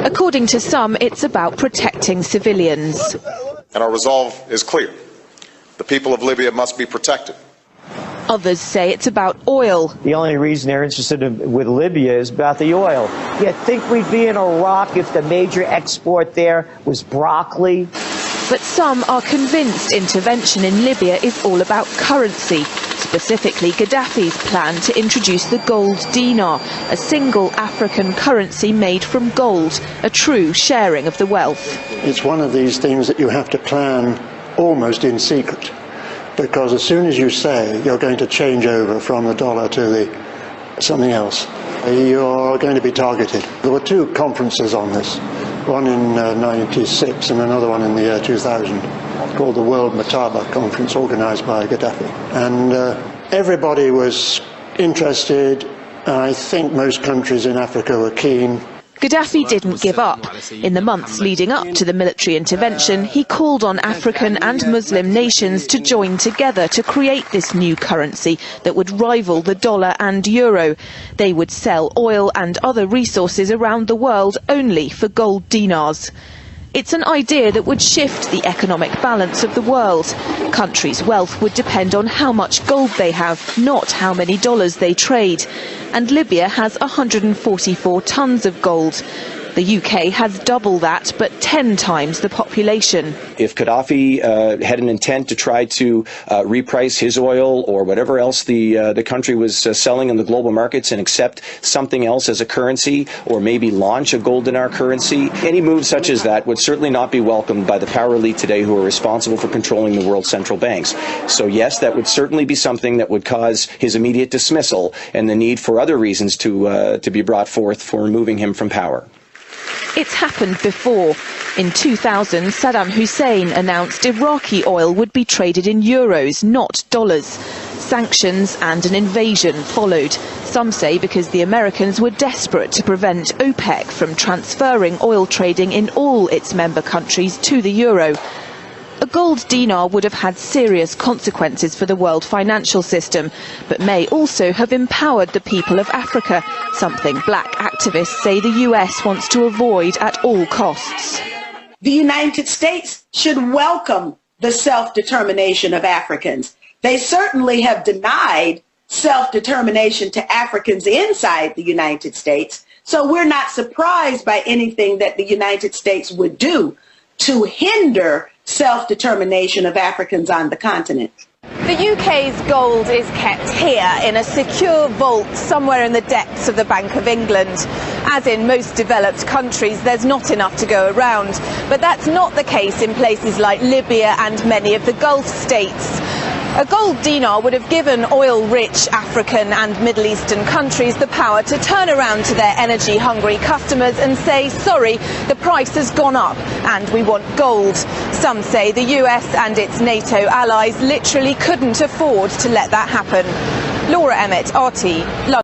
According to some, it's about protecting civilians. And our resolve is clear. The people of Libya must be protected. Others say it's about oil. The only reason they're interested with Libya is about the oil. You think we'd be in Iraq if the major export there was broccoli? But some are convinced intervention in Libya is all about currency, specifically Gaddafi's plan to introduce the gold dinar, a single African currency made from gold, a true sharing of the wealth. It's one of these things that you have to plan almost in secret, because as soon as you say you're going to change over from the dollar to something else, you're going to be targeted. There were two conferences on this, one in '96 and another one in the year 2000, called the World Мотивах Conference, organized by Gaddafi. And everybody was interested. I think most countries in Africa were keen. Gaddafi didn't give up. In the months leading up to the military intervention, he called on African and Muslim nations to join together to create this new currency that would rival the dollar and euro. They would sell oil and other resources around the world only for gold dinars. It's an idea that would shift the economic balance of the world. Countries' wealth would depend on how much gold they have, not how many dollars they trade. And Libya has 144 tons of gold. The UK has double that, but 10 times the population. If Gaddafi had an intent to try to reprice his oil or whatever else the country was selling in the global markets and accept something else as a currency, or maybe launch a gold dinar currency, any move such as that would certainly not be welcomed by the power elite today who are responsible for controlling the world's central banks. So yes, that would certainly be something that would cause his immediate dismissal and the need for other reasons to be brought forth for removing him from power. It's happened before. In 2000, Saddam Hussein announced Iraqi oil would be traded in euros, not dollars. Sanctions and an invasion followed. Some say because the Americans were desperate to prevent OPEC from transferring oil trading in all its member countries to the euro. A gold dinar would have had serious consequences for the world financial system, but may also have empowered the people of Africa, something black activists say the US wants to avoid at all costs. The United States should welcome the self-determination of Africans. They certainly have denied self-determination to Africans inside the United States, so we're not surprised by anything that the United States would do to hinder self-determination of Africans on the continent. The UK's gold is kept here in a secure vault somewhere in the depths of the Bank of England. As in most developed countries, there's not enough to go around. But that's not the case in places like Libya and many of the Gulf states. A gold dinar would have given oil-rich African and Middle Eastern countries the power to turn around to their energy-hungry customers and say, sorry, the price has gone up and we want gold. Some say the US and its NATO allies literally couldn't afford to let that happen. Laura Emmett, RT, London.